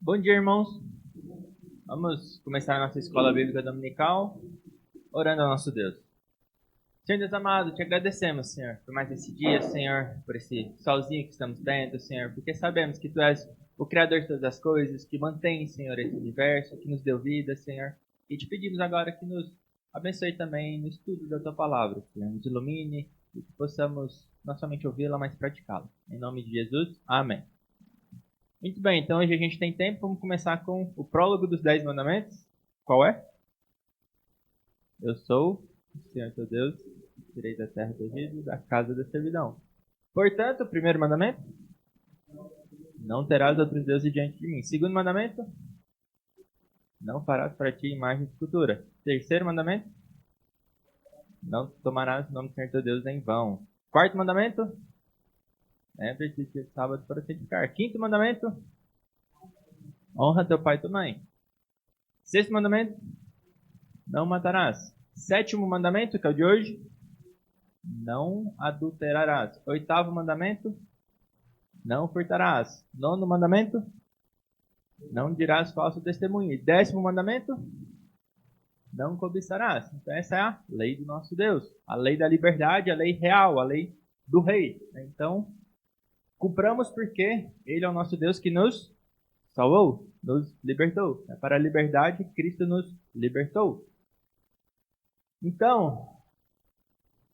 Bom dia, irmãos. Vamos começar a nossa escola bíblica dominical orando ao nosso Deus. Senhor Deus amado, te agradecemos, Senhor, por mais esse dia, Senhor, por esse solzinho que estamos tendo, Senhor, porque sabemos que Tu és o Criador de todas as coisas, que mantém, Senhor, esse universo, que nos deu vida, Senhor. E te pedimos agora que nos abençoe também no estudo da Tua palavra, Senhor, nos ilumine e que possamos não somente ouvi-la, mas praticá-la. Em nome de Jesus, amém. Muito bem, então hoje a gente tem tempo, vamos começar com o prólogo dos 10 mandamentos. Qual é? Eu sou o Senhor teu Deus, tirei da terra do Egito, da casa da servidão. Portanto, o primeiro mandamento, não terás outros deuses diante de mim. Segundo mandamento, não farás para ti imagem de escultura. Terceiro mandamento, não tomarás o nome do Senhor teu Deus em vão. Quarto mandamento, lembre-te de dia de sábado para santificar. Quinto mandamento, honra teu pai e tua mãe. Sexto mandamento, não matarás. Sétimo mandamento, que é o de hoje, não adulterarás. Oitavo mandamento, não furtarás. Nono mandamento, não dirás falso testemunho. E 10º mandamento, não cobiçarás. Então essa é a lei do nosso Deus. A lei da liberdade, a lei real, a lei do rei. Então, cumpramos porque Ele é o nosso Deus que nos salvou, nos libertou. Para a liberdade, Cristo nos libertou. Então,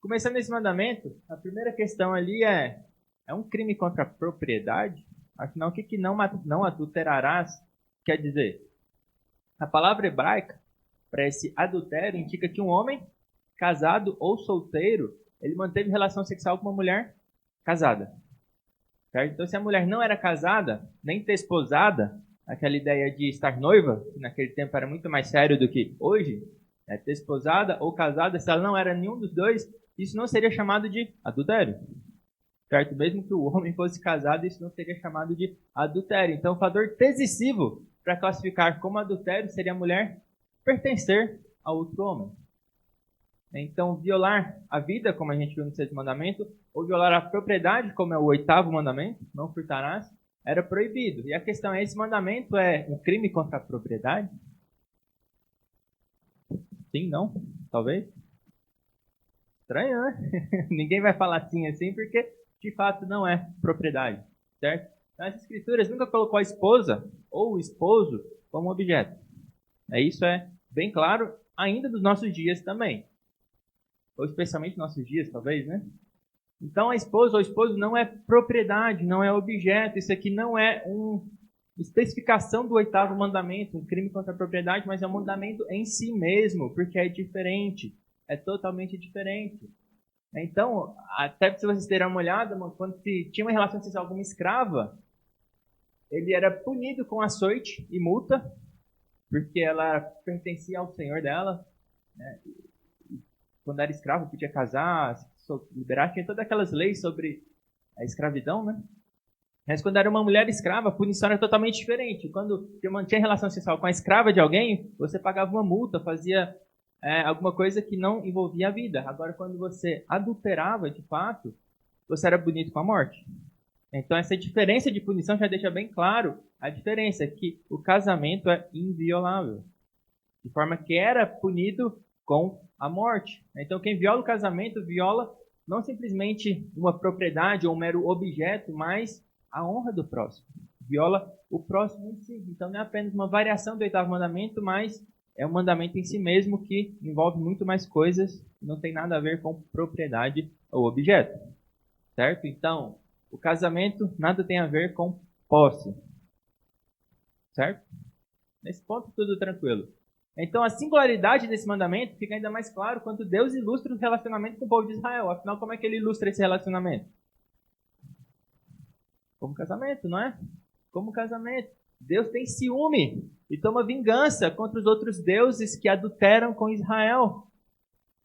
começando esse mandamento, a primeira questão ali é um crime contra a propriedade? Afinal, o que não adulterarás quer dizer? A palavra hebraica para esse adultério indica que um homem casado ou solteiro, ele manteve relação sexual com uma mulher casada. Certo? Então, se a mulher não era casada, nem desposada, aquela ideia de estar noiva, que naquele tempo era muito mais sério do que hoje, desposada ou casada, se ela não era nenhum dos dois, isso não seria chamado de adultério. Certo? Mesmo que o homem fosse casado, isso não seria chamado de adultério. Então, o fator decisivo para classificar como adultério seria a mulher pertencer a outro homem. Então, violar a vida, como a gente viu no 6º mandamento, ou violar a propriedade, como é o 8º mandamento, não furtarás, era proibido. E a questão é, esse mandamento é um crime contra a propriedade? Sim, não? Talvez? Estranho, né? Ninguém vai falar sim assim, porque de fato não é propriedade, certo? Nas escrituras nunca colocou a esposa ou o esposo como objeto. Isso é bem claro ainda dos nossos dias também. Ou especialmente nos nossos dias, talvez, né? Então a esposa ou o esposo não é propriedade, não é objeto. Isso aqui não é uma especificação do 8º mandamento, um crime contra a propriedade, mas é um mandamento em si mesmo, porque é diferente, é totalmente diferente. Então, até se vocês terem uma olhada, quando se tinha uma relação sexual com uma escrava, ele era punido com açoite e multa, porque ela pertencia ao senhor dela, né? Quando era escravo, podia casar, se liberar, tinha todas aquelas leis sobre a escravidão, né? Mas quando era uma mulher escrava, a punição era totalmente diferente. Quando tinha relação sexual com a escrava de alguém, você pagava uma multa, fazia alguma coisa que não envolvia a vida. Agora, quando você adulterava, de fato, você era punido com a morte. Então, essa diferença de punição já deixa bem claro a diferença, que o casamento é inviolável. De forma que era punido com a morte. Então, quem viola o casamento, viola não simplesmente uma propriedade ou um mero objeto, mas a honra do próximo. Viola o próximo em si. Então, não é apenas uma variação do 8º mandamento, mas é um mandamento em si mesmo que envolve muito mais coisas, não tem nada a ver com propriedade ou objeto. Certo? Então, o casamento nada tem a ver com posse. Certo? Nesse ponto, tudo tranquilo. Então, a singularidade desse mandamento fica ainda mais claro quando Deus ilustra o relacionamento com o povo de Israel. Afinal, como é que ele ilustra esse relacionamento? Como casamento, não é? Como casamento. Deus tem ciúme e toma vingança contra os outros deuses que adulteram com Israel.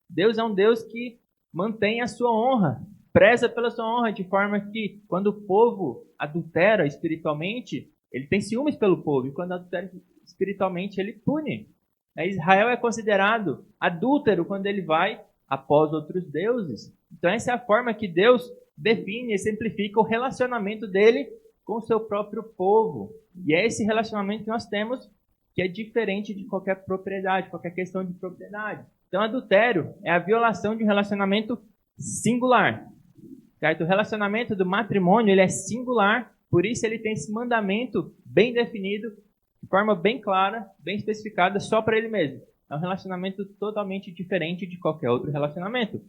Deus é um Deus que mantém a sua honra, preza pela sua honra, de forma que quando o povo adultera espiritualmente, ele tem ciúmes pelo povo, e quando adultera espiritualmente, ele pune. Israel é considerado adúltero quando ele vai após outros deuses. Então essa é a forma que Deus define e simplifica o relacionamento dele com o seu próprio povo. E é esse relacionamento que nós temos que é diferente de qualquer propriedade, qualquer questão de propriedade. Então, adultério é a violação de um relacionamento singular. Certo? O relacionamento do matrimônio ele é singular, por isso ele tem esse mandamento bem definido, de forma bem clara, bem especificada, só para ele mesmo. É um relacionamento totalmente diferente de qualquer outro relacionamento.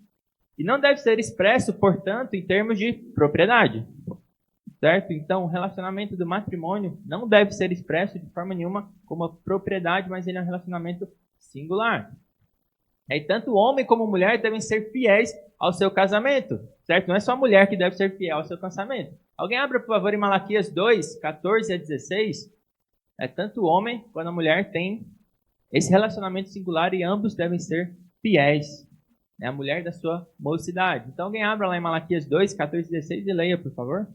E não deve ser expresso, portanto, em termos de propriedade. Certo? Então, o relacionamento do matrimônio não deve ser expresso de forma nenhuma como uma propriedade, mas ele é um relacionamento singular. E tanto o homem como a mulher devem ser fiéis ao seu casamento. Certo? Não é só a mulher que deve ser fiel ao seu casamento. Alguém abra, por favor, em Malaquias 2, 14 a 16. Tanto o homem quanto a mulher têm esse relacionamento singular e ambos devem ser fiéis. É a mulher da sua mocidade. Então, alguém abra lá em Malaquias 2, 14 e 16 e leia, por favor.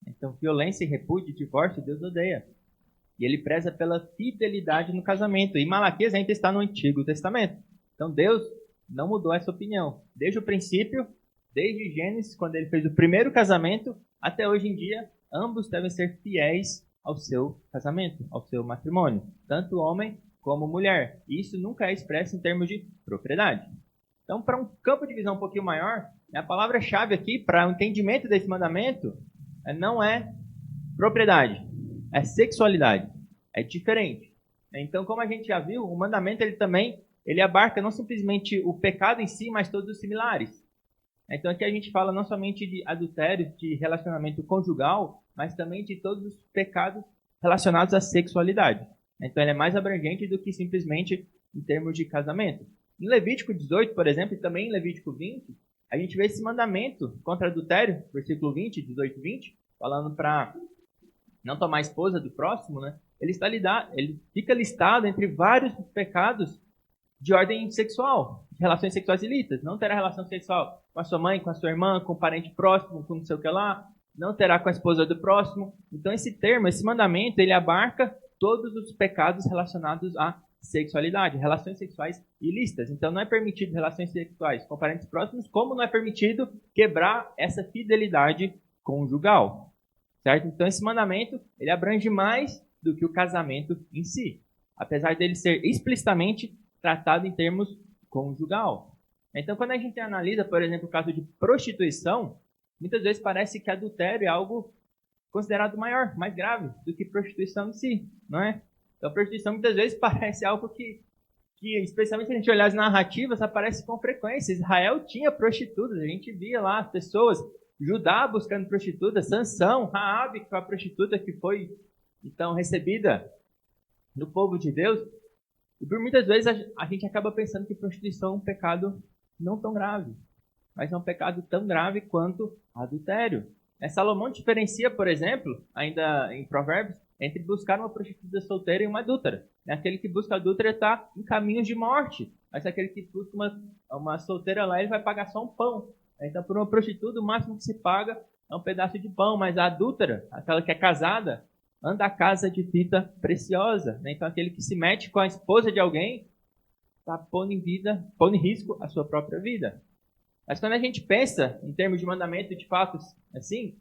Então, violência e repúdio, divórcio, Deus odeia. E ele preza pela fidelidade no casamento. E Malaquias ainda está no Antigo Testamento. Então, Deus não mudou essa opinião. Desde o princípio, desde Gênesis, quando ele fez o primeiro casamento, até hoje em dia, ambos devem ser fiéis ao seu casamento, ao seu matrimônio. Tanto homem como mulher. E isso nunca é expresso em termos de propriedade. Então, para um campo de visão um pouquinho maior, a palavra-chave aqui para o entendimento desse mandamento não é propriedade, é sexualidade. É diferente. Então, como a gente já viu, o mandamento ele abarca não simplesmente o pecado em si, mas todos os similares. Então, aqui a gente fala não somente de adultério, de relacionamento conjugal, mas também de todos os pecados relacionados à sexualidade. Então, ele é mais abrangente do que simplesmente em termos de casamento. Em Levítico 18, por exemplo, e também em Levítico 20, a gente vê esse mandamento contra adultério, versículo 20, 18 e 20, falando para não tomar a esposa do próximo, né? Ele fica listado entre vários pecados de ordem sexual, de relações sexuais ilícitas. Não terá relação sexual com a sua mãe, com a sua irmã, com o parente próximo, com não sei o que lá. Não terá com a esposa do próximo. Então, esse mandamento, ele abarca todos os pecados relacionados à sexualidade, relações sexuais ilícitas. Então, não é permitido relações sexuais com parentes próximos, como não é permitido quebrar essa fidelidade conjugal. Certo? Então, esse mandamento, ele abrange mais do que o casamento em si. Apesar dele ser explicitamente tratado em termos conjugal. Então, quando a gente analisa, por exemplo, o caso de prostituição, muitas vezes parece que adultério é algo considerado maior, mais grave do que prostituição em si, não é? Então, prostituição muitas vezes parece algo que especialmente se a gente olhar as narrativas, aparece com frequência. Israel tinha prostitutas, a gente via lá as pessoas, Judá buscando prostitutas, Sansão, Raabe, que foi a prostituta que foi, então, recebida no povo de Deus. E por muitas vezes a gente acaba pensando que prostituição é um pecado não tão grave, mas é um pecado tão grave quanto adultério. Salomão diferencia, por exemplo, ainda em Provérbios, entre buscar uma prostituta solteira e uma adúltera. Aquele que busca adúltera está em caminhos de morte, mas aquele que busca uma solteira lá, ele vai pagar só um pão. Então, por uma prostituta, o máximo que se paga é um pedaço de pão, mas a adúltera, aquela que é casada, anda a casa de fita preciosa. Então, aquele que se mete com a esposa de alguém está pondo em risco a sua própria vida. Mas quando a gente pensa em termos de mandamento de fatos assim,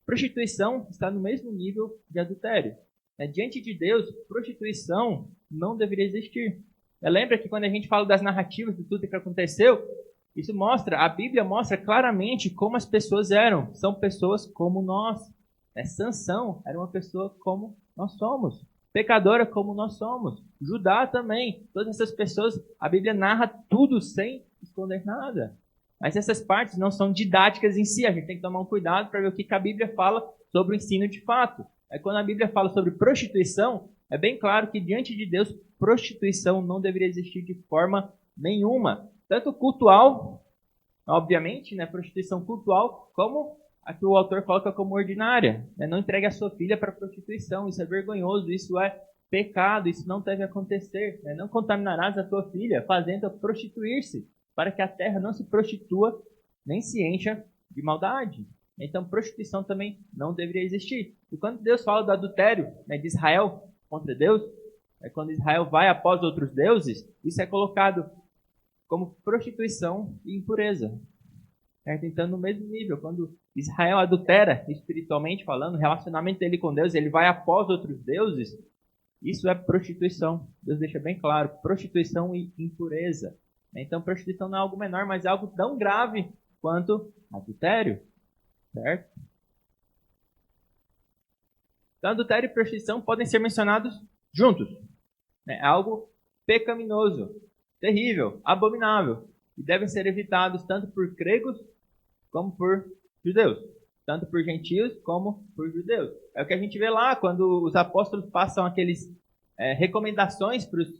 prostituição está no mesmo nível de adultério. Diante de Deus, prostituição não deveria existir. Lembra que quando a gente fala das narrativas de tudo que aconteceu, Isso mostra, a Bíblia mostra claramente como as pessoas eram. São pessoas como nós. Sansão era uma pessoa como nós somos. Pecadora como nós somos. Judá também. Todas essas pessoas, a Bíblia narra tudo sem esconder nada. Mas essas partes não são didáticas em si. A gente tem que tomar um cuidado para ver o que a Bíblia fala sobre o ensino de fato. Quando a Bíblia fala sobre prostituição, é bem claro que diante de Deus, prostituição não deveria existir de forma nenhuma. Tanto cultual, obviamente, né, prostituição cultual, como a que o autor coloca como ordinária. Né? Não entregue a sua filha para prostituição, isso é vergonhoso, isso é pecado, isso não deve acontecer. Né? Não contaminarás a tua filha fazendo-a prostituir-se, para que a terra não se prostitua nem se encha de maldade. Então, prostituição também não deveria existir. E quando Deus fala do adultério, né, de Israel contra Deus, quando Israel vai após outros deuses, isso é colocado como prostituição e impureza. Certo? Então, no mesmo nível, quando Israel adultera, espiritualmente falando, o relacionamento dele com Deus, ele vai após outros deuses, isso é prostituição. Deus deixa bem claro, prostituição e impureza. Então, prostituição não é algo menor, mas é algo tão grave quanto adultério. Certo? Então, adultério e prostituição podem ser mencionados juntos. É algo pecaminoso, terrível, abominável, e devem ser evitados tanto por gregos como por judeus. Tanto por gentios como por judeus. É o que a gente vê lá, quando os apóstolos passam aqueles recomendações para os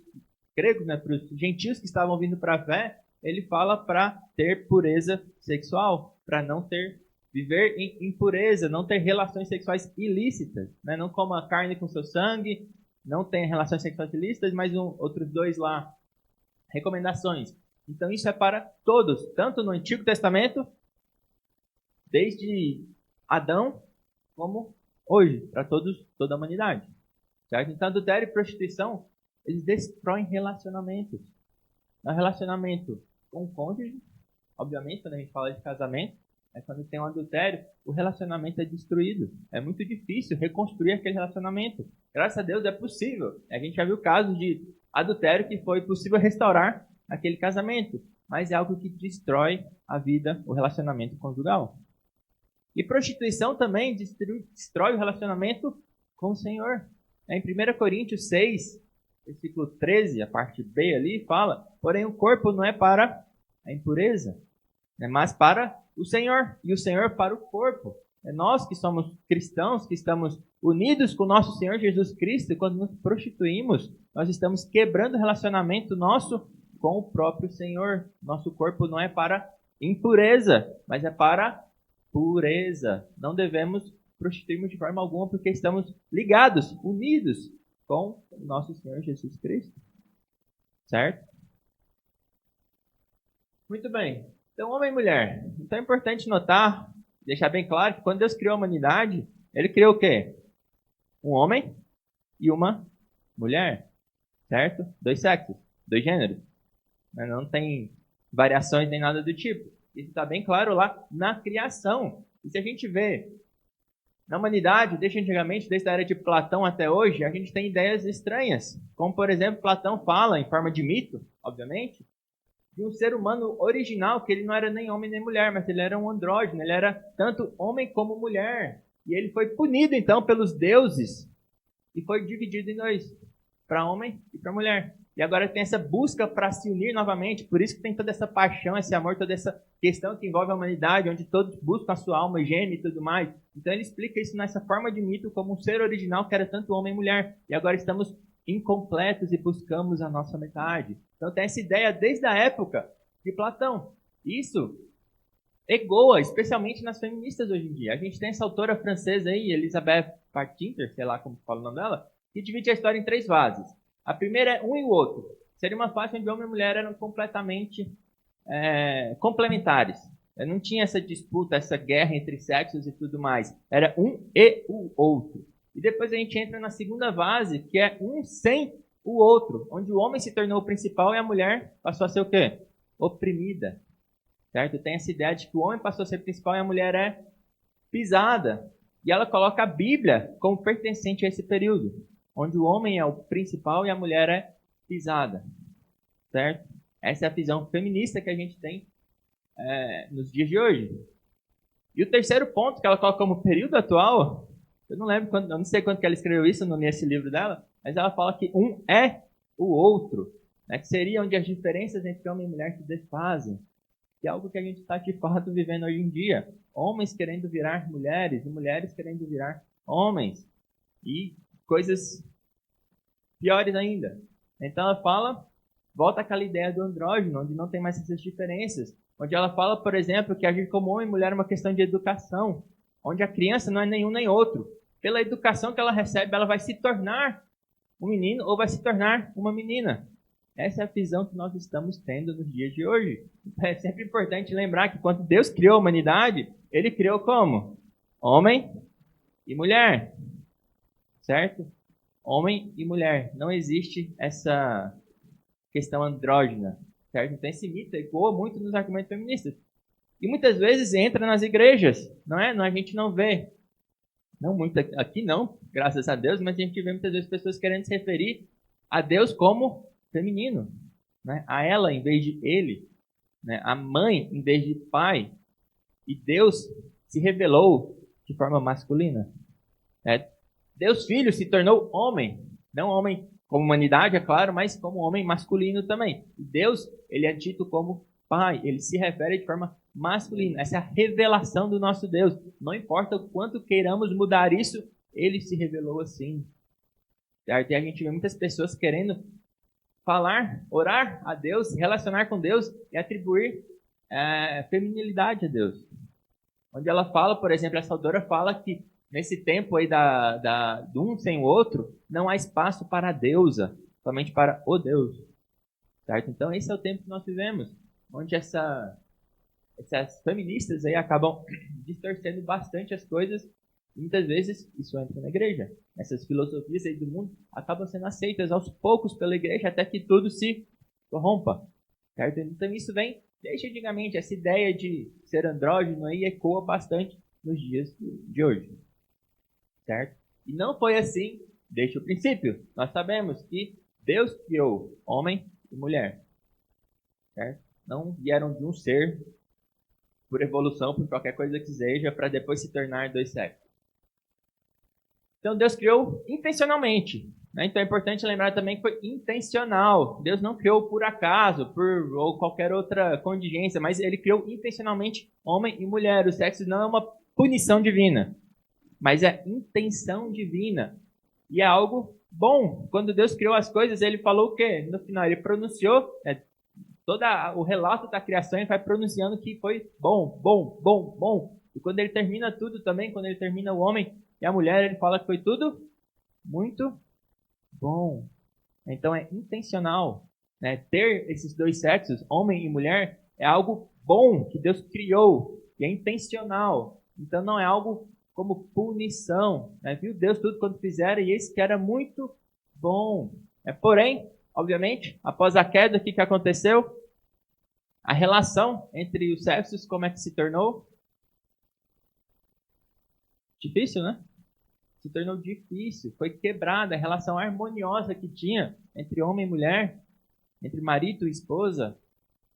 gregos, né, para os gentios que estavam vindo para a fé, ele fala para ter pureza sexual, para não viver em impureza, não ter relações sexuais ilícitas. Né? Não coma carne com seu sangue, não tenha relações sexuais ilícitas, mas outros dois lá, recomendações. Então isso é para todos, tanto no Antigo Testamento, desde Adão, como hoje, para toda a humanidade. Certo? Então adultério e prostituição, eles destroem relacionamentos. No relacionamento com o cônjuge, obviamente, quando a gente fala de casamento, quando tem um adultério, o relacionamento é destruído. É muito difícil reconstruir aquele relacionamento. Graças a Deus é possível. A gente já viu casos de adultério que foi possível restaurar aquele casamento, mas é algo que destrói a vida, o relacionamento conjugal. E prostituição também destrói o relacionamento com o Senhor. Em 1 Coríntios 6, versículo 13, a parte B ali, fala: porém o corpo não é para a impureza, mas para o Senhor, e o Senhor para o corpo. É nós que somos cristãos, que estamos unidos com o nosso Senhor Jesus Cristo, e quando nos prostituímos, nós estamos quebrando o relacionamento nosso com o próprio Senhor. Nosso corpo não é para impureza, mas é para pureza. Não devemos prostituirmos de forma alguma, porque estamos ligados, unidos com o nosso Senhor Jesus Cristo. Certo? Muito bem. Então, homem e mulher. Então é importante notar, deixar bem claro que quando Deus criou a humanidade, Ele criou o quê? Um homem e uma mulher. Certo? 2 sexos, 2 gêneros. Não tem variações nem nada do tipo. Isso está bem claro lá na criação. E se a gente vê na humanidade, desde antigamente, desde a era de Platão até hoje, a gente tem ideias estranhas. Como, por exemplo, Platão fala, em forma de mito, obviamente, de um ser humano original, que ele não era nem homem nem mulher, mas ele era um andrógeno, ele era tanto homem como mulher. E ele foi punido, então, pelos deuses e foi dividido em 2, para homem e para mulher. E agora tem essa busca para se unir novamente, por isso que tem toda essa paixão, esse amor, toda essa questão que envolve a humanidade, onde todos buscam a sua alma gêmea e tudo mais. Então ele explica isso nessa forma de mito como um ser original que era tanto homem e mulher. E agora estamos incompletos e buscamos a nossa metade. Então tem essa ideia desde a época de Platão. Isso ecoa, especialmente nas feministas hoje em dia. A gente tem essa autora francesa aí, Elisabeth Partinter, sei lá como fala o nome dela, que divide a história em 3 fases. A primeira é um e o outro. Seria uma fase onde homem e mulher eram completamente complementares. Não tinha essa disputa, essa guerra entre sexos e tudo mais. Era um e o outro. E depois a gente entra na segunda fase, que é um sem o outro, onde o homem se tornou o principal e a mulher passou a ser o quê? Oprimida. Certo? Tem essa ideia de que o homem passou a ser principal e a mulher é pisada. E ela coloca a Bíblia como pertencente a esse período, onde o homem é o principal e a mulher é pisada. Certo? Essa é a visão feminista que a gente tem nos dias de hoje. E o terceiro ponto que ela coloca como período atual, eu não sei quando que ela escreveu isso, não li esse livro dela, mas ela fala que um é o outro, né, que seria onde as diferenças entre homem e mulher se desfazem, que é algo que a gente está de fato vivendo hoje em dia. Homens querendo virar mulheres e mulheres querendo virar homens. E coisas piores ainda. Então ela fala, volta àquela ideia do andrógeno, onde não tem mais essas diferenças. Onde ela fala, por exemplo, que agir como homem e mulher é uma questão de educação. Onde a criança não é nenhum nem outro. Pela educação que ela recebe, ela vai se tornar um menino ou vai se tornar uma menina. Essa é a visão que nós estamos tendo nos dias de hoje. É sempre importante lembrar que quando Deus criou a humanidade, Ele criou como? Homem e mulher. Certo? Homem e mulher. Não existe essa questão andrógena. Certo? Então esse mito ecoa muito nos argumentos feministas. E muitas vezes entra nas igrejas. Não é? A gente não vê. Não muito aqui não, graças a Deus, mas a gente vê muitas vezes pessoas querendo se referir a Deus como feminino, né? A ela em vez de ele, né? A mãe em vez de pai. E Deus se revelou de forma masculina. Né? Deus Filho se tornou homem, não homem como humanidade, é claro, mas como homem masculino também. E Deus, ele é dito como pai, ele se refere de forma masculina. Essa é a revelação do nosso Deus. Não importa o quanto queiramos mudar isso, ele se revelou assim. Certo? E a gente vê muitas pessoas querendo falar, orar a Deus, se relacionar com Deus e atribuir feminilidade a Deus. Onde ela fala, por exemplo, essa autora fala que nesse tempo aí do um sem o outro, não há espaço para a deusa, somente para o Deus. Certo? Então esse é o tempo que nós vivemos, onde essas feministas aí acabam distorcendo bastante as coisas. E muitas vezes isso entra na igreja. Essas filosofias aí do mundo acabam sendo aceitas aos poucos pela igreja até que tudo se corrompa. Certo? Então isso vem desde antigamente. Essa ideia de ser andrógeno aí ecoa bastante nos dias de hoje. Certo? E não foi assim desde o princípio. Nós sabemos que Deus criou homem e mulher. Certo? Não vieram de um ser por evolução, por qualquer coisa que seja, para depois se tornar dois sexos. Então Deus criou intencionalmente. Né? Então é importante lembrar também que foi intencional. Deus não criou por acaso, ou qualquer outra contingência, mas ele criou intencionalmente homem e mulher. O sexo não é uma punição divina, mas é intenção divina. E é algo bom. Quando Deus criou as coisas, ele falou o quê? No final, ele pronunciou, todo o relato da criação, ele vai pronunciando que foi bom, bom, bom, bom. E quando ele termina tudo também, quando ele termina o homem e a mulher, ele fala que foi tudo muito bom. Então é intencional. Né? Ter esses dois sexos, homem e mulher, é algo bom que Deus criou. E é intencional. Então não é algo como punição. Né? Viu Deus tudo quando fizeram e esse que era muito bom. Porém, obviamente, após a queda, o que aconteceu? A relação entre os sexos, como é que se tornou? Difícil, né? Se tornou difícil, foi quebrada a relação harmoniosa que tinha entre homem e mulher, entre marido e esposa,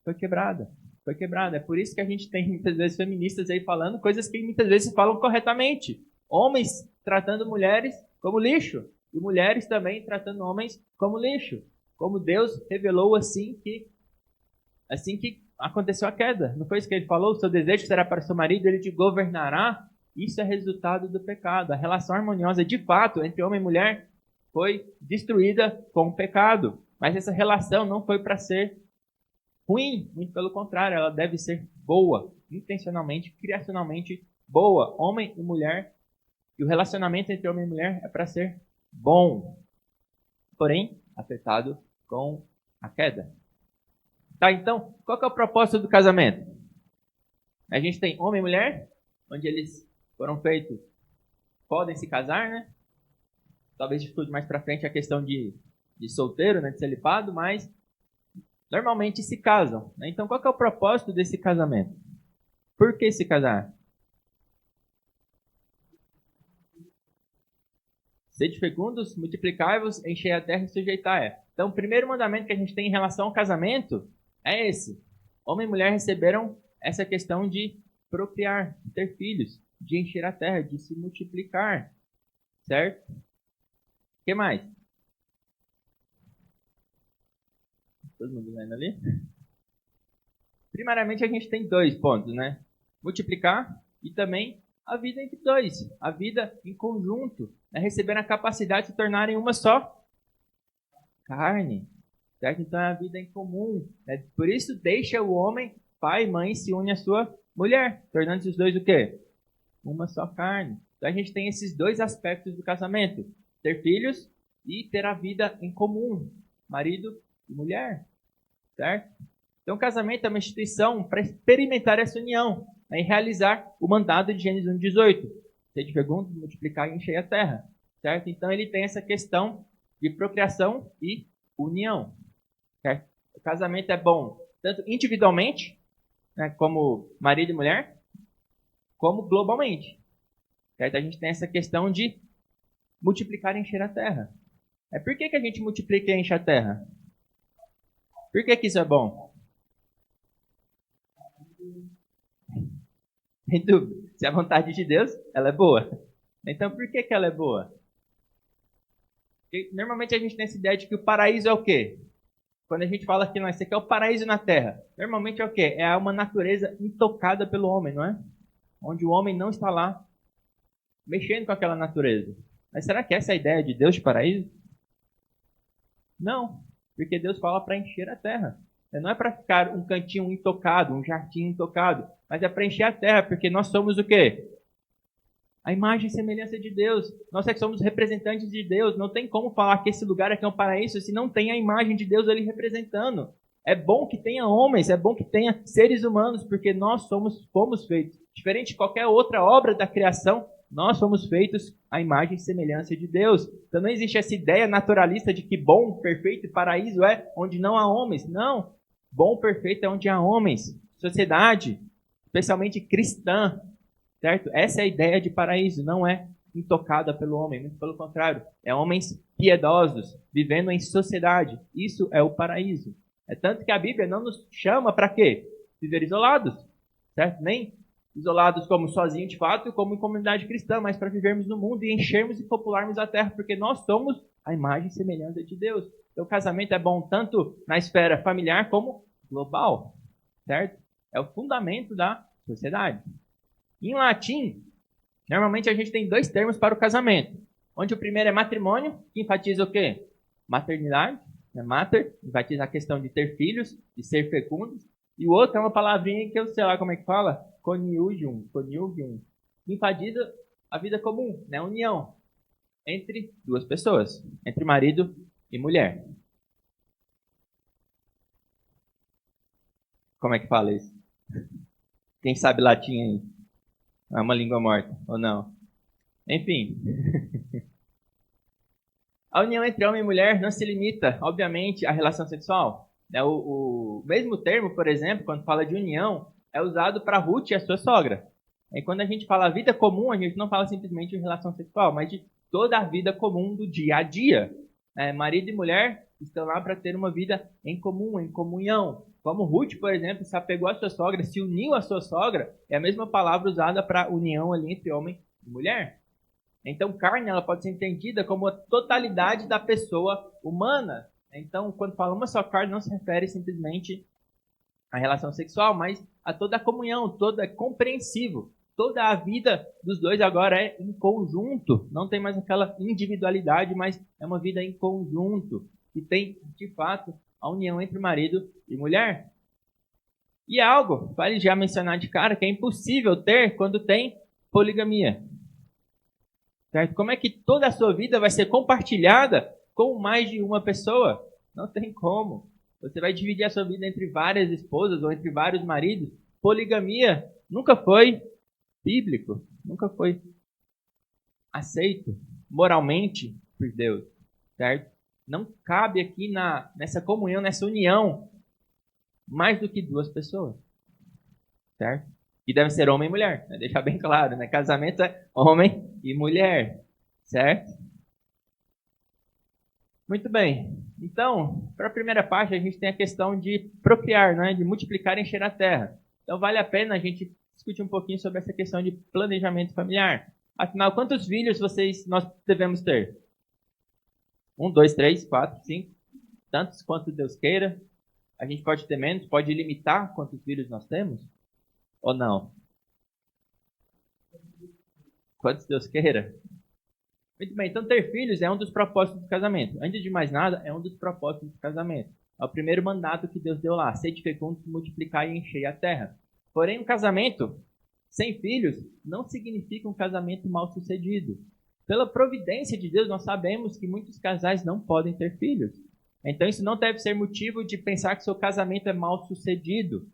foi quebrada. Foi quebrada. É por isso que a gente tem muitas vezes feministas aí falando coisas que muitas vezes falam corretamente. Homens tratando mulheres como lixo e mulheres também tratando homens como lixo. Como Deus revelou assim que aconteceu a queda. Não foi isso que ele falou? O seu desejo será para o seu marido, ele te governará. Isso é resultado do pecado. A relação harmoniosa, de fato, entre homem e mulher foi destruída com o pecado. Mas essa relação não foi para ser ruim. Muito pelo contrário, ela deve ser boa. Intencionalmente, criacionalmente boa. Homem e mulher. E o relacionamento entre homem e mulher é para ser bom. Porém, afetado com a queda. Tá, então, qual que é o propósito do casamento? A gente tem homem e mulher, onde eles foram feitos, podem se casar, né? Talvez discute mais pra frente a questão de solteiro, né? De celibado, mas normalmente se casam. Né? Então, qual que é o propósito desse casamento? Por que se casar? Sede fecundos, multiplicai-vos, enchei a terra e sujeitai-a. Então, o primeiro mandamento que a gente tem em relação ao casamento é esse. Homem e mulher receberam essa questão de procriar, de ter filhos, de encher a terra, de se multiplicar, certo? O que mais? Todo mundo vendo ali? Primariamente a gente tem 2 pontos, né? Multiplicar e também a vida entre 2, a vida em conjunto, né? Recebendo a capacidade de se tornarem uma só carne, certo? Então é a vida em comum, né? Por isso deixa o homem, pai e mãe, se une à sua mulher, tornando-se os dois o quê? Uma só carne. Então a gente tem esses 2 aspectos do casamento, ter filhos e ter a vida em comum, marido e mulher, certo? Então, o casamento é uma instituição para experimentar essa união, né, e realizar o mandado de Gênesis 1:18. Sede fecundos, multiplicar e encher a terra, certo? Então, ele tem essa questão de procriação e união, certo? O casamento é bom tanto individualmente, né, como marido e mulher, como globalmente, certo? A gente tem essa questão de multiplicar e encher a terra. Por que a gente multiplica e enche a terra? Por que isso é bom? Sem dúvida. Se a vontade de Deus, ela é boa. Então, por que ela é boa? Porque, normalmente a gente tem essa ideia de que o paraíso é o quê? Quando a gente fala que não, esse aqui é o paraíso na Terra. Normalmente é o quê? É uma natureza intocada pelo homem, não é? Onde o homem não está lá mexendo com aquela natureza. Mas será que essa é a ideia de Deus de paraíso? Não. Porque Deus fala para encher a terra. Não é para ficar um cantinho intocado, um jardim intocado, mas é para encher a terra, porque nós somos o quê? A imagem e semelhança de Deus. Nós é que somos representantes de Deus. Não tem como falar que esse lugar aqui é um paraíso se não tem a imagem de Deus ali representando. É bom que tenha homens, é bom que tenha seres humanos, porque nós fomos feitos. Diferente de qualquer outra obra da criação, nós fomos feitos à imagem e semelhança de Deus. Então não existe essa ideia naturalista de que bom, perfeito e paraíso é onde não há homens. Não. Bom, perfeito é onde há homens. Sociedade, especialmente cristã, certo? Essa é a ideia de paraíso, não é intocada pelo homem, muito pelo contrário. É homens piedosos, vivendo em sociedade. Isso é o paraíso. É tanto que a Bíblia não nos chama para quê? Viver isolados, certo? Nem isolados como sozinhos de fato, como em comunidade cristã, mas para vivermos no mundo e enchermos e popularmos a terra, porque nós somos a imagem e semelhança de Deus. Então o casamento é bom tanto na esfera familiar como global, certo? É o fundamento da sociedade. Em latim, normalmente a gente tem 2 termos para o casamento, onde o primeiro é matrimônio, que enfatiza o quê? Maternidade, né? Mater, enfatiza a questão de ter filhos, de ser fecundos, e o outro é uma palavrinha que eu sei lá como é que fala, conjugium, que enfatiza a vida comum, né? A união entre 2 pessoas, entre marido e mulher. Como é que fala isso? Quem sabe latim aí? É uma língua morta, ou não? Enfim. A união entre homem e mulher não se limita, obviamente, à relação sexual. O mesmo termo, por exemplo, quando fala de união, é usado para Ruth e a sua sogra. E quando a gente fala vida comum, a gente não fala simplesmente de relação sexual, mas de toda a vida comum do dia a dia. Marido e mulher estão lá para ter uma vida em comum, em comunhão. Como Ruth, por exemplo, se apegou à sua sogra, se uniu à sua sogra, é a mesma palavra usada para união ali entre homem e mulher. Então, carne ela pode ser entendida como a totalidade da pessoa humana. Então, quando fala uma só carne, não se refere simplesmente à relação sexual, mas a toda a comunhão, toda compreensivo. Toda a vida dos dois agora é em conjunto. Não tem mais aquela individualidade, mas é uma vida em conjunto. E tem, de fato, a união entre marido e mulher. E é algo, vale já mencionar de cara, que é impossível ter quando tem poligamia. Certo? Como é que toda a sua vida vai ser compartilhada com mais de uma pessoa? Não tem como. Você vai dividir a sua vida entre várias esposas ou entre vários maridos. Poligamia nunca foi bíblico, nunca foi aceito moralmente por Deus, certo? Não cabe aqui nessa comunhão, nessa união, mais do que 2 pessoas, certo? E deve ser homem e mulher, né? Deixar bem claro, né? Casamento é homem e mulher, certo? Muito bem. Então, para a primeira parte, a gente tem a questão de procriar, né? De multiplicar e encher a terra. Então vale a pena a gente discutir um pouquinho sobre essa questão de planejamento familiar. Afinal, quantos filhos nós devemos ter? 1, 2, 3, 4, 5, tantos quanto Deus queira. A gente pode ter menos, pode limitar quantos filhos nós temos? Ou não? Quantos Deus queira? Muito bem, então ter filhos é um dos propósitos do casamento. Antes de mais nada, é um dos propósitos do casamento. É o primeiro mandato que Deus deu lá: sede fecundos, multiplicar e encher a terra. Porém, um casamento sem filhos não significa um casamento mal sucedido. Pela providência de Deus, nós sabemos que muitos casais não podem ter filhos. Então, isso não deve ser motivo de pensar que seu casamento é mal sucedido.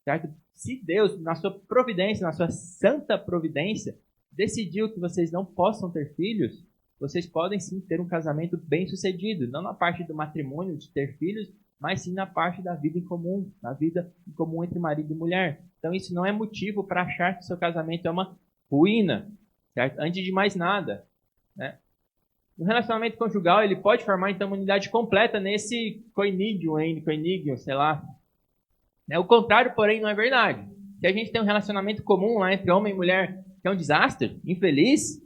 Certo? Se Deus, na sua providência, na sua santa providência, decidiu que vocês não possam ter filhos, vocês podem sim ter um casamento bem sucedido. Não na parte do matrimônio, de ter filhos, mas sim na parte da vida em comum, na vida em comum entre marido e mulher. Então, isso não é motivo para achar que seu casamento é uma ruína. Certo? Antes de mais nada, né? O relacionamento conjugal ele pode formar então uma unidade completa nesse coinidium, sei lá. O contrário, porém, não é verdade. Se a gente tem um relacionamento comum lá entre homem e mulher que é um desastre, infeliz,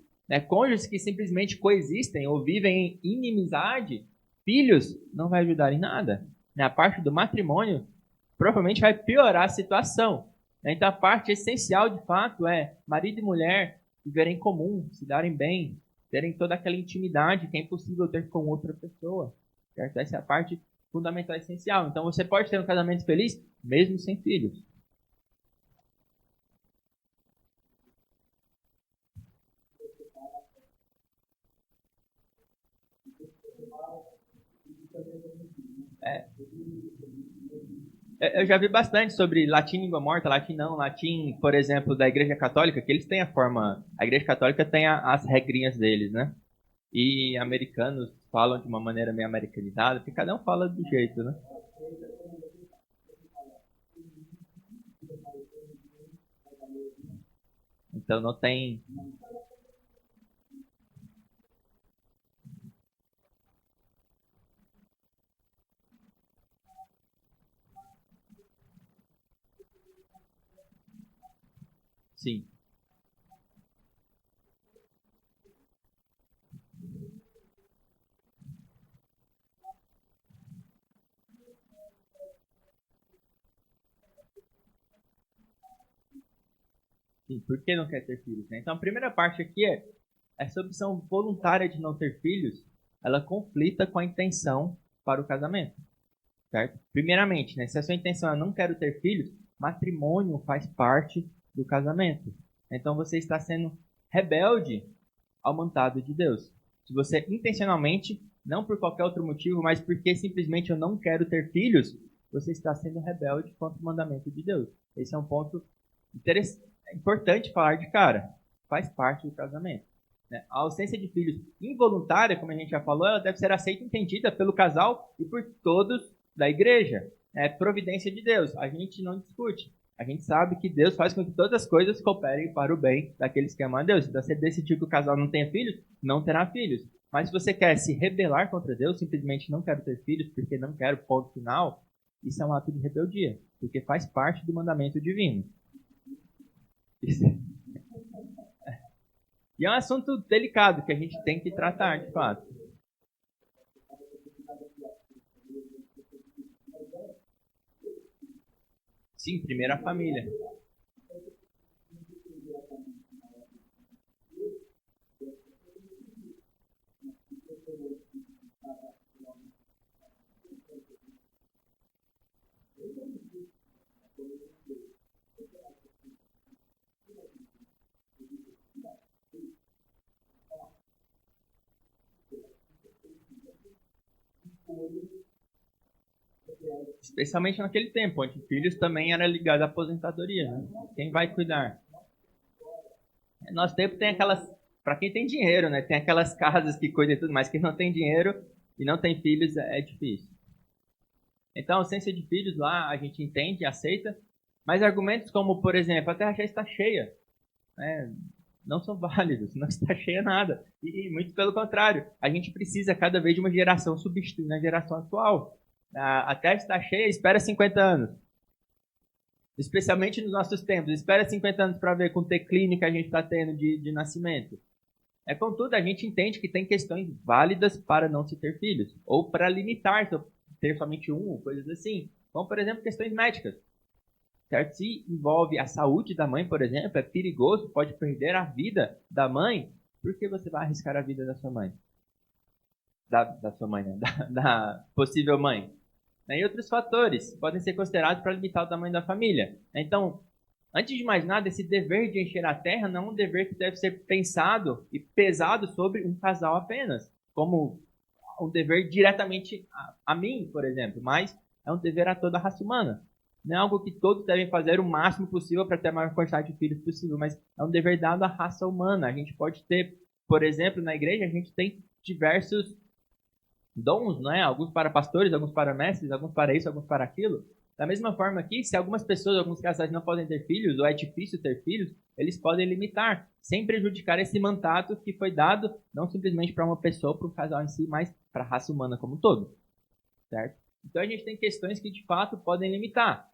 cônjuges que simplesmente coexistem ou vivem em inimizade, filhos não vai ajudar em nada. A parte do matrimônio provavelmente vai piorar a situação. Então a parte essencial de fato é marido e mulher viverem em comum, se darem bem, terem toda aquela intimidade que é impossível ter com outra pessoa. Certo? Essa é a parte fundamental e essencial. Então você pode ter um casamento feliz mesmo sem filhos. Eu já vi bastante sobre latim língua morta, latim não, latim, por exemplo, da Igreja Católica, que eles têm a forma, a Igreja Católica tem as regrinhas deles, né? E americanos falam de uma maneira meio americanizada, porque cada um fala do jeito, né? Então não tem. Sim. Sim, por que não quer ter filhos? Né? Então a primeira parte aqui é essa opção voluntária de não ter filhos, ela conflita com a intenção para o casamento, certo? Primeiramente, né, se a sua intenção é não quero ter filhos, matrimônio faz parte do casamento. Então você está sendo rebelde ao mandado de Deus. Se você intencionalmente, não por qualquer outro motivo, mas porque simplesmente eu não quero ter filhos, você está sendo rebelde contra o mandamento de Deus. Esse é um ponto importante falar de cara. Faz parte do casamento. Né? A ausência de filhos involuntária, como a gente já falou, ela deve ser aceita e entendida pelo casal e por todos da igreja. É providência de Deus. A gente não discute. A gente sabe que Deus faz com que todas as coisas cooperem para o bem daqueles que amam a Deus. Então, se você decidir que o casal não tenha filhos, não terá filhos. Mas se você quer se rebelar contra Deus, simplesmente não quero ter filhos porque não quero, ponto final, isso é um ato de rebeldia, porque faz parte do mandamento divino. E é um assunto delicado que a gente tem que tratar, de fato. Sim, primeiro a família. Especialmente naquele tempo, onde filhos também era ligado à aposentadoria. Né? Quem vai cuidar? Nosso tempo tem aquelas. Para quem tem dinheiro, né? Tem aquelas casas que cuidam e tudo, mas quem não tem dinheiro e não tem filhos é difícil. Então, a ausência de filhos lá a gente entende, aceita, mas argumentos como, por exemplo, a terra já está cheia, né? Não são válidos, não está cheia nada. E muito pelo contrário, a gente precisa cada vez de uma geração substituindo a geração atual. A terra está cheia, espera 50 anos. especialmente nos nossos tempos. Espera 50 anos para ver com o declínio que a gente está tendo de nascimento. Contudo, a gente entende que tem questões válidas para não se ter filhos, ou para limitar, ter somente um, ou coisas assim. Como, por exemplo, questões médicas. Certo? Se envolve a saúde da mãe, por exemplo, é perigoso, pode perder a vida da mãe, por que você vai arriscar a vida da sua mãe? Da sua mãe, né? Da possível mãe. E outros fatores podem ser considerados para limitar o tamanho da família. Então, antes de mais nada, esse dever de encher a terra não é um dever que deve ser pensado e pesado sobre um casal apenas, como um dever diretamente a mim, por exemplo, mas é um dever a toda a raça humana. Não é algo que todos devem fazer o máximo possível para ter a maior quantidade de filhos possível, mas é um dever dado à raça humana. A gente pode ter, por exemplo, na igreja, a gente tem diversos dons, não é? Alguns para pastores, alguns para mestres, alguns para isso, alguns para aquilo. Da mesma forma aqui, se algumas pessoas, alguns casais não podem ter filhos, ou é difícil ter filhos, eles podem limitar, sem prejudicar esse mandato que foi dado, não simplesmente para uma pessoa, para o casal em si, mas para a raça humana como um todo. Certo? Então a gente tem questões que de fato podem limitar.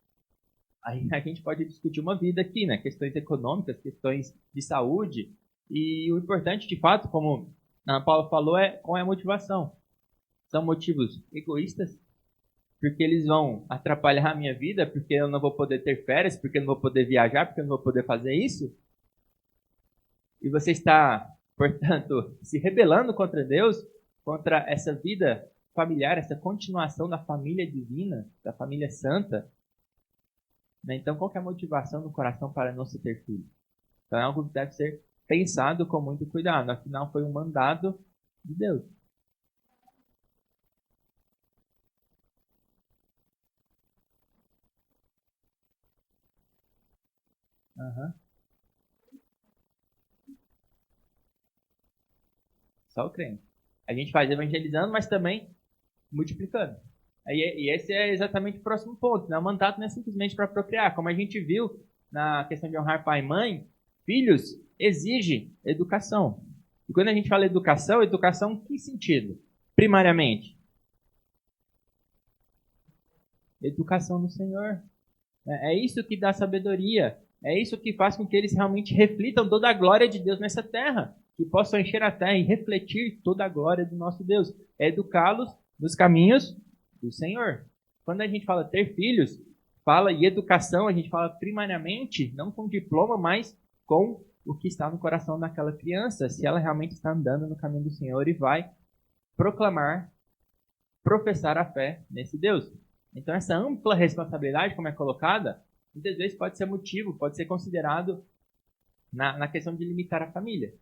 Aí a gente pode discutir uma vida aqui, né? Questões econômicas, questões de saúde. E o importante, de fato, como a Ana Paula falou, é qual é a motivação. São motivos egoístas, porque eles vão atrapalhar a minha vida, porque eu não vou poder ter férias, porque eu não vou poder viajar, porque eu não vou poder fazer isso. E você está, portanto, se rebelando contra Deus, contra essa vida familiar, essa continuação da família divina, da família santa. Então, qual que é a motivação do coração para não se ter filho? Então, é algo que deve ser pensado com muito cuidado. Afinal, foi um mandado de Deus. Uhum. Só o crente. A gente faz evangelizando, mas também multiplicando. E esse é exatamente o próximo ponto. Né? O mandato não é simplesmente para procriar. Como a gente viu na questão de honrar pai e mãe, filhos exigem educação. E quando a gente fala educação, educação em que sentido? Primariamente, educação no Senhor. É isso que dá sabedoria. É isso que faz com que eles realmente reflitam toda a glória de Deus nessa terra. Que possam encher a terra e refletir toda a glória do nosso Deus. É educá-los nos caminhos do Senhor. Quando a gente fala ter filhos, fala em educação, a gente fala primariamente, não com diploma, mas com o que está no coração daquela criança. Se ela realmente está andando no caminho do Senhor e vai proclamar, professar a fé nesse Deus. Então, essa ampla responsabilidade, como é colocada, muitas vezes pode ser motivo, pode ser considerado na questão de limitar a família.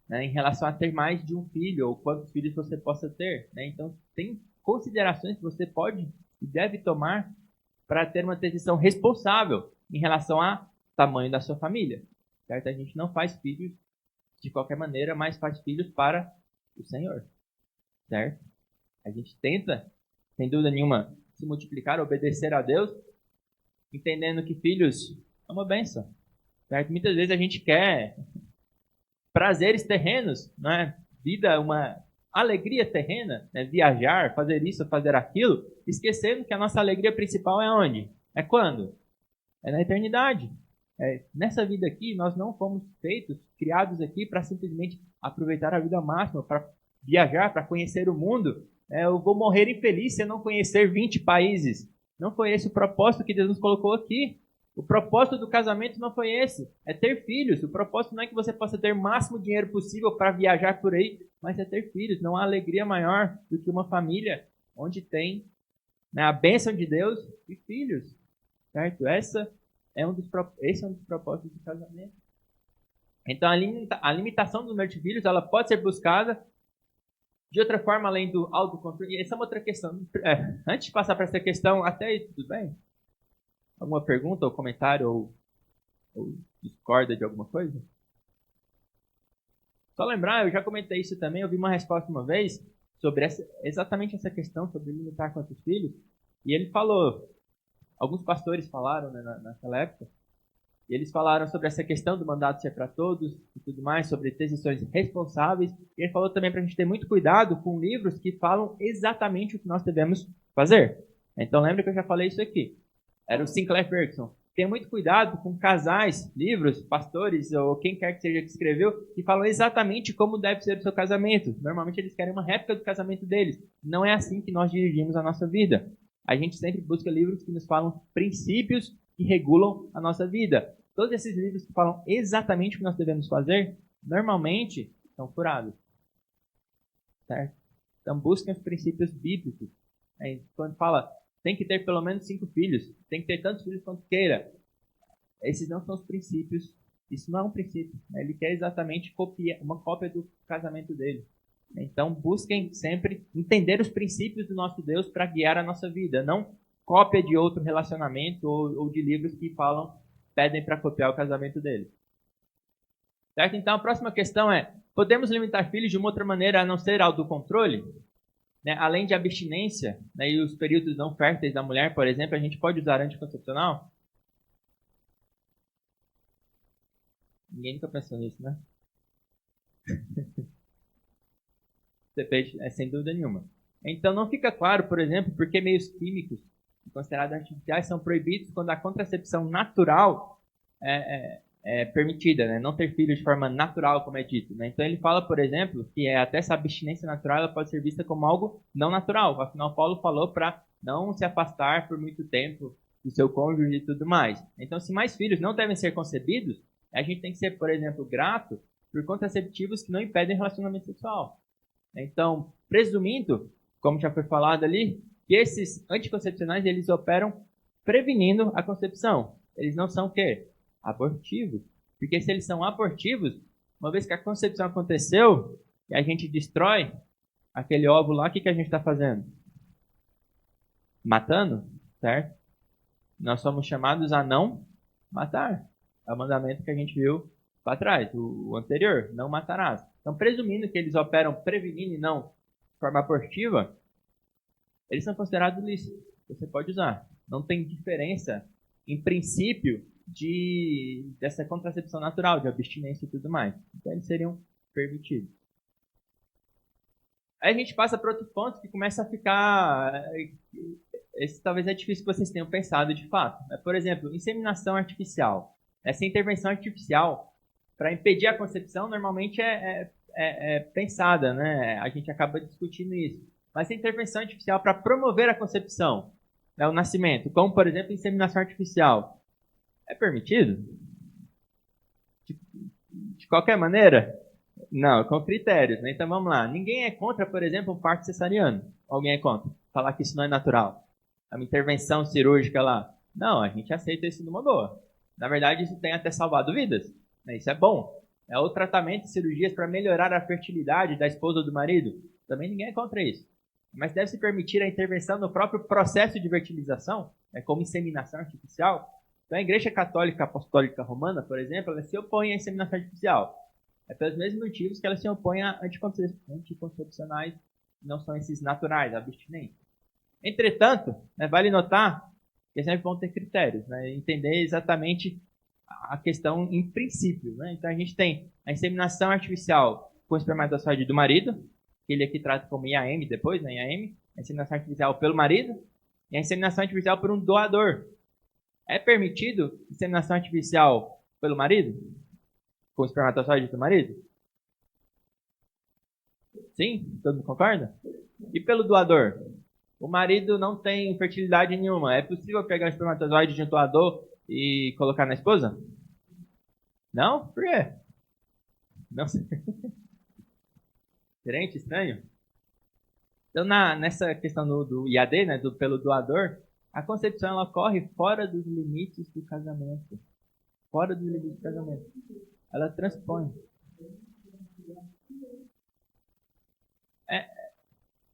Né, em relação a ter mais de um filho, ou quantos filhos você possa ter. Né? Então, tem considerações que você pode e deve tomar para ter uma decisão responsável em relação ao tamanho da sua família. Certo? A gente não faz filhos de qualquer maneira, mas faz filhos para o Senhor. Certo? A gente tenta, sem dúvida nenhuma, se multiplicar, obedecer a Deus, entendendo que filhos é uma bênção. Certo? Muitas vezes a gente quer prazeres terrenos, né? Vida, uma alegria terrena, né? Viajar, fazer isso, fazer aquilo, esquecendo que a nossa alegria principal é onde? É quando? É na eternidade. Nessa vida aqui, nós não fomos feitos, criados aqui para simplesmente aproveitar a vida ao máximo, para viajar, para conhecer o mundo. Eu vou morrer infeliz se eu não conhecer 20 países. Não foi esse o propósito que Deus nos colocou aqui. O propósito do casamento não foi esse. É ter filhos. O propósito não é que você possa ter o máximo dinheiro possível para viajar por aí, mas é ter filhos. Não há alegria maior do que uma família onde tem, né, a bênção de Deus e filhos. Certo? Esse é um dos propósitos do casamento. Então, a limitação do número de filhos ela pode ser buscada de outra forma, além do autocontrole. E essa é uma outra questão. Antes de passar para essa questão, até aí, tudo bem? Alguma pergunta ou comentário ou discorda de alguma coisa? Só lembrar, eu já comentei isso também, eu vi uma resposta uma vez sobre exatamente essa questão, sobre limitar quantos filhos, e ele falou, alguns pastores falaram, né, naquela época, e eles falaram sobre essa questão do mandato ser para todos e tudo mais, sobre decisões responsáveis, e ele falou também para a gente ter muito cuidado com livros que falam exatamente o que nós devemos fazer. Então lembra que eu já falei isso aqui. Era o Sinclair Ferguson. Tenha muito cuidado com casais, livros, pastores ou quem quer que seja que escreveu, que falam exatamente como deve ser o seu casamento. Normalmente eles querem uma réplica do casamento deles. Não é assim que nós dirigimos a nossa vida. A gente sempre busca livros que nos falam princípios que regulam a nossa vida. Todos esses livros que falam exatamente o que nós devemos fazer, normalmente são furados. Certo? Então busquem os princípios bíblicos. Quando fala tem que ter pelo menos 5 filhos, tem que ter tantos filhos quanto queira. Esses não são os princípios. Isso não é um princípio. Ele quer exatamente uma cópia do casamento dele. Então busquem sempre entender os princípios do nosso Deus para guiar a nossa vida, não cópia de outro relacionamento ou de livros que pedem para copiar o casamento dele. Certo? Então a próxima questão é: podemos limitar filhos de uma outra maneira a não ser autocontrole? Né? Além de abstinência, né, e os períodos não férteis da mulher, por exemplo, a gente pode usar anticoncepcional? Ninguém nunca pensou nisso, né? Sem dúvida nenhuma. Então não fica claro, por exemplo, por que meios químicos considerados artificiais são proibidos quando a contracepção natural é permitida, né? Não ter filhos de forma natural, como é dito. Né? Então ele fala, por exemplo, que até essa abstinência natural ela pode ser vista como algo não natural. Afinal, Paulo falou para não se afastar por muito tempo do seu cônjuge e tudo mais. Então, se mais filhos não devem ser concebidos, a gente tem que ser, por exemplo, grato por contraceptivos que não impedem relacionamento sexual. Então, presumindo, como já foi falado ali, que esses anticoncepcionais eles operam prevenindo a concepção. Eles não são o quê? Abortivos. Porque se eles são abortivos, uma vez que a concepção aconteceu e a gente destrói aquele óvulo lá, o que a gente está fazendo? Matando, certo? Nós somos chamados a não matar. É o mandamento que a gente viu para trás, o anterior, não matarás. Então, presumindo que eles operam prevenindo e não de forma abortiva, eles são considerados lícitos. Você pode usar. Não tem diferença, em princípio, dessa contracepção natural, de abstinência e tudo mais. Então, eles seriam permitidos. Aí a gente passa para outro ponto que começa a ficar... Esse talvez é difícil que vocês tenham pensado de fato. Por exemplo, inseminação artificial. Essa intervenção artificial, para impedir a concepção, normalmente é pensada, né? A gente acaba discutindo isso. Mas a intervenção artificial para promover a concepção, né, o nascimento, como, por exemplo, inseminação artificial, é permitido? De qualquer maneira? Não, com critérios. Né? Então vamos lá. Ninguém é contra, por exemplo, um parto cesariano. Alguém é contra? Falar que isso não é natural. É uma intervenção cirúrgica lá. Não, a gente aceita isso numa boa. Na verdade, isso tem até salvado vidas. Né? Isso é bom. É o tratamento de cirurgias para melhorar a fertilidade da esposa ou do marido. Também ninguém é contra isso. Mas deve-se permitir a intervenção no próprio processo de fertilização, né, como inseminação artificial. Então, a Igreja Católica Apostólica Romana, por exemplo, ela se opõe à inseminação artificial. É pelos mesmos motivos que ela se opõe a anticoncepcionais, que não são esses naturais, abstinentes. Entretanto, né, vale notar que sempre vão ter critérios, né, entender exatamente a questão em princípio. Né? Então, a gente tem a inseminação artificial com espermatozoide do marido, que ele aqui trata como IAM depois, né, IAM, a inseminação artificial pelo marido, e a inseminação artificial por um doador. É permitido inseminação artificial pelo marido? Com o espermatozoide do marido? Sim? Todo mundo concorda? E pelo doador? O marido não tem fertilidade nenhuma. É possível pegar o espermatozoide de um doador e colocar na esposa? Não? Por quê? Não sei. Diferente? Estranho? Então, nessa questão do IAD, né, pelo doador, a concepção ela ocorre fora dos limites do casamento. Fora dos limites do casamento. Ela transpõe.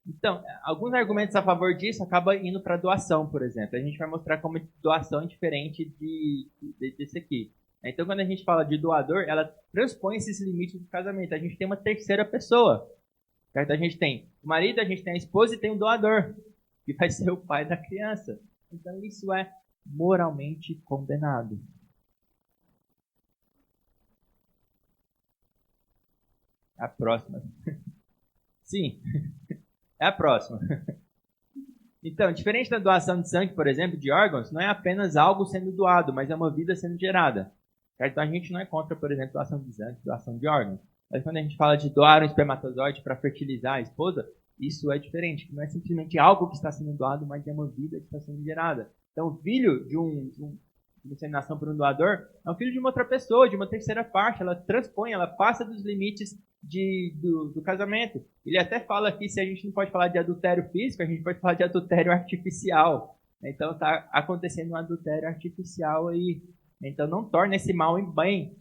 Então, alguns argumentos a favor disso acabam indo para doação, por exemplo. A gente vai mostrar como doação é diferente desse aqui. Então, quando a gente fala de doador, ela transpõe esses limites do casamento. A gente tem uma terceira pessoa. Certo? A gente tem o marido, a gente tem a esposa e tem o doador, que vai ser o pai da criança. Então, isso é moralmente condenado. A próxima. Sim, é a próxima. Então, diferente da doação de sangue, por exemplo, de órgãos, não é apenas algo sendo doado, mas é uma vida sendo gerada. Certo? Então, a gente não é contra, por exemplo, doação de sangue, doação de órgãos. Mas quando a gente fala de doar um espermatozoide para fertilizar a esposa, isso é diferente. Não é simplesmente algo que está sendo doado, mas é uma vida que está sendo gerada. Então, o filho de uma inseminação por um doador é um filho de uma outra pessoa, de uma terceira parte. Ela transpõe, ela passa dos limites do casamento. Ele até fala aqui, se a gente não pode falar de adultério físico, a gente pode falar de adultério artificial. Então está acontecendo um adultério artificial aí. Então não torna esse mal em bem.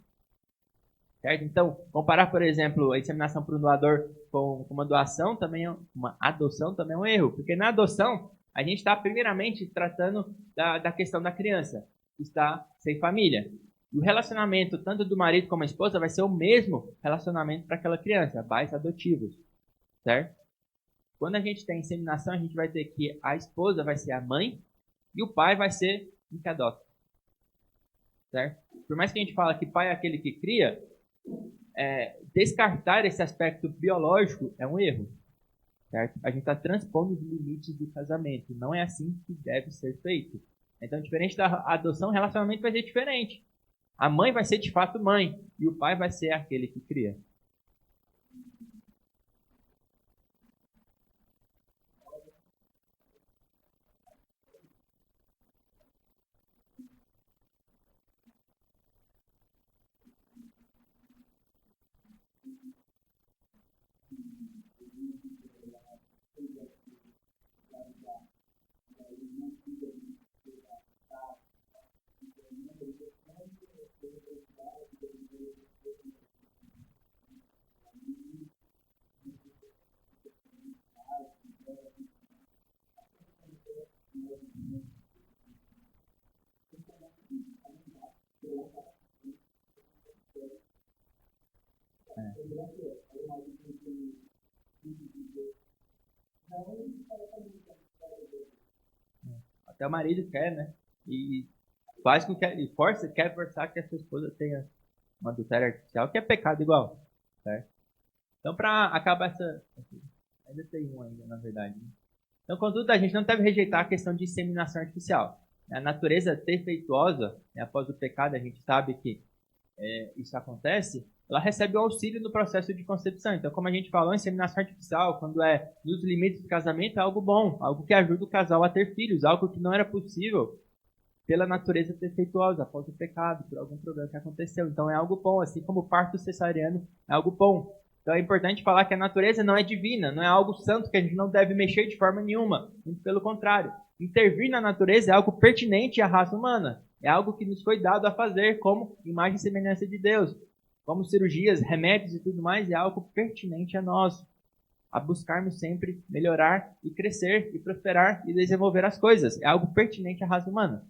Certo? Então, comparar, por exemplo, a inseminação por um doador com uma doação também uma adoção também é um erro. Porque na adoção, a gente está primeiramente tratando da questão da criança, que está sem família. E o relacionamento, tanto do marido como a esposa, vai ser o mesmo relacionamento para aquela criança, pais adotivos, certo? Quando a gente tem inseminação, a gente vai ter que a esposa vai ser a mãe e o pai vai ser o que adota, certo? Por mais que a gente fale que pai é aquele que cria, descartar esse aspecto biológico é um erro, certo? A gente está transpondo os limites do casamento, não é assim que deve ser feito. Então, diferente da adoção, o relacionamento vai ser diferente. A mãe vai ser de fato mãe e o pai vai ser aquele que cria. Até o marido quer, né? E faz com que e quer forçar que a sua esposa tenha uma adultério artificial, que é pecado igual, certo? Então, para acabar essa, ainda tem um ainda, na verdade. Né? Então, contudo, a gente não deve rejeitar a questão de inseminação artificial. A natureza defeituosa, né, após o pecado, a gente sabe que isso acontece, ela recebe o auxílio no processo de concepção. Então, como a gente falou, inseminação artificial, quando é nos limites do casamento, é algo bom, algo que ajuda o casal a ter filhos, algo que não era possível pela natureza defeituosa, após o pecado, por algum problema que aconteceu. Então, é algo bom, assim como o parto cesariano é algo bom. Então, é importante falar que a natureza não é divina, não é algo santo que a gente não deve mexer de forma nenhuma. Muito pelo contrário. Intervir na natureza é algo pertinente à raça humana. É algo que nos foi dado a fazer como imagem e semelhança de Deus. Como cirurgias, remédios e tudo mais, é algo pertinente a nós. A buscarmos sempre melhorar e crescer e prosperar e desenvolver as coisas. É algo pertinente à raça humana.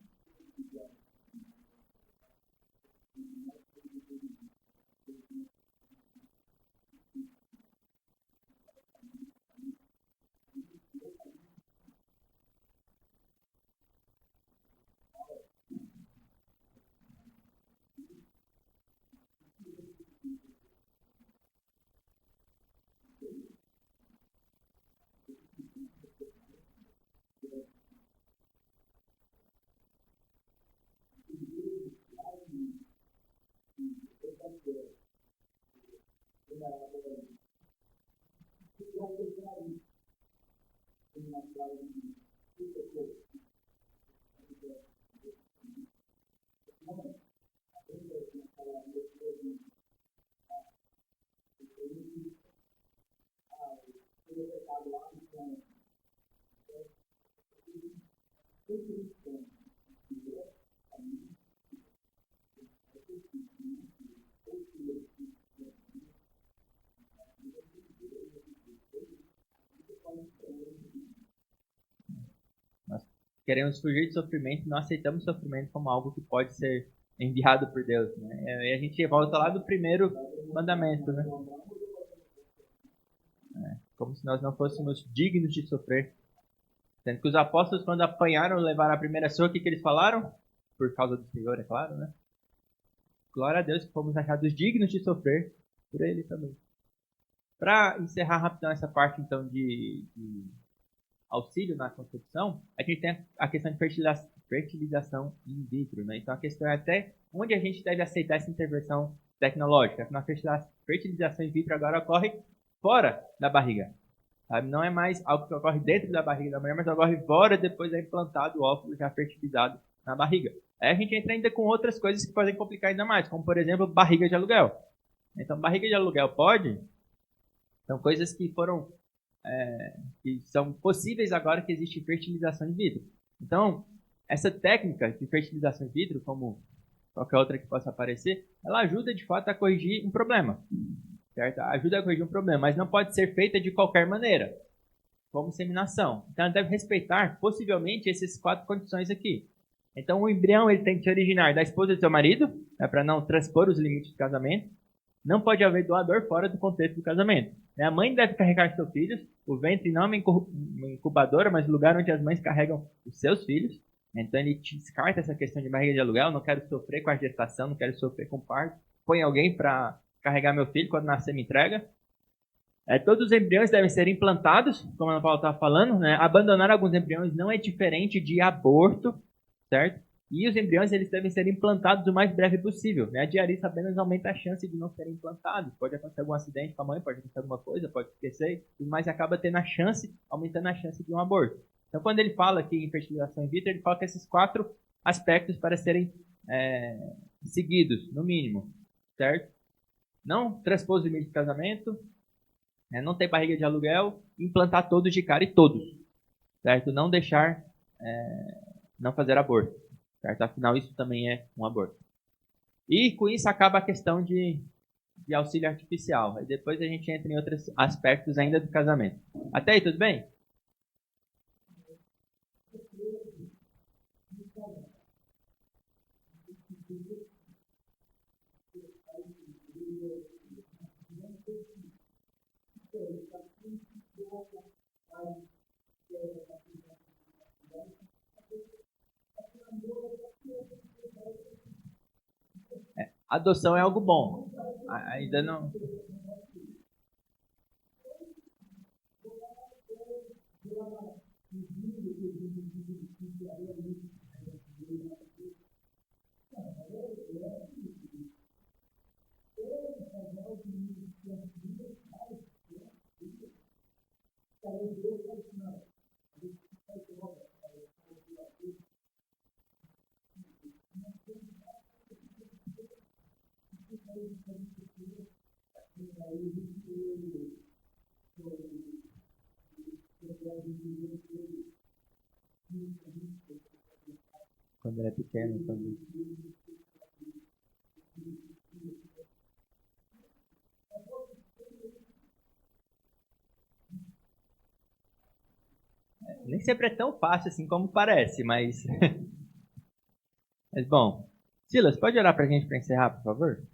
Nós queremos fugir de sofrimento, não aceitamos sofrimento como algo que pode ser enviado por Deus, né? E a gente volta lá do primeiro mandamento, né? Como se nós não fôssemos dignos de sofrer. Sendo que os apóstolos, quando apanharam, levaram a primeira surra, o que eles falaram? Por causa do Senhor, é claro, né? Glória a Deus que fomos achados dignos de sofrer por Ele também. Para encerrar rapidão essa parte, então, de auxílio na concepção, a gente tem a questão de fertilização in vitro, né? Então a questão é até onde a gente deve aceitar essa intervenção tecnológica. Na fertilização in vitro agora ocorre fora da barriga. Sabe? Não é mais algo que ocorre dentro da barriga da mulher, mas ocorre fora, depois é implantado o óvulo já fertilizado na barriga. Aí a gente entra ainda com outras coisas que podem complicar ainda mais, como por exemplo, barriga de aluguel. Então, barriga de aluguel pode? São coisas que foram que são possíveis agora que existe fertilização in vitro. Então, essa técnica de fertilização in vitro, como qualquer outra que possa aparecer, ela ajuda de fato a corrigir um problema. Certo? Ajuda a corrigir um problema, mas não pode ser feita de qualquer maneira, como inseminação. Então, ela deve respeitar, possivelmente, essas 4 condições aqui. Então, o embrião ele tem que se originar da esposa do seu marido, para não transpor os limites do casamento. Não pode haver doador fora do contexto do casamento. A mãe deve carregar seus filhos, o ventre não é uma incubadora, mas o lugar onde as mães carregam os seus filhos. Então, ele descarta essa questão de barriga de aluguel, não quero sofrer com a gestação, não quero sofrer com o parto. Põe alguém para carregar meu filho, quando nascer me entrega. Todos os embriões devem ser implantados, como a Ana Paula estava falando, né? Abandonar alguns embriões não é diferente de aborto, certo? E os embriões eles devem ser implantados o mais breve possível. Né? A diarista apenas aumenta a chance de não serem implantados. Pode acontecer algum acidente com a mãe, pode acontecer alguma coisa, pode esquecer, mas acaba tendo aumentando a chance de um aborto. Então, quando ele fala aqui em fertilização in vitro, ele coloca esses 4 aspectos para serem seguidos, no mínimo, certo? Não transpor os limites de casamento, não ter barriga de aluguel, implantar todos de cara e todos, certo? Não deixar, não fazer aborto, certo? Afinal, isso também é um aborto. E com isso acaba a questão de auxílio artificial. Aí depois a gente entra em outros aspectos ainda do casamento. Até aí, tudo bem? Adoção é algo bom. Ainda não. Quando era pequeno, quando... Nem sempre é tão fácil assim como parece, mas... Mas bom. Silas, pode orar pra gente para encerrar, por favor?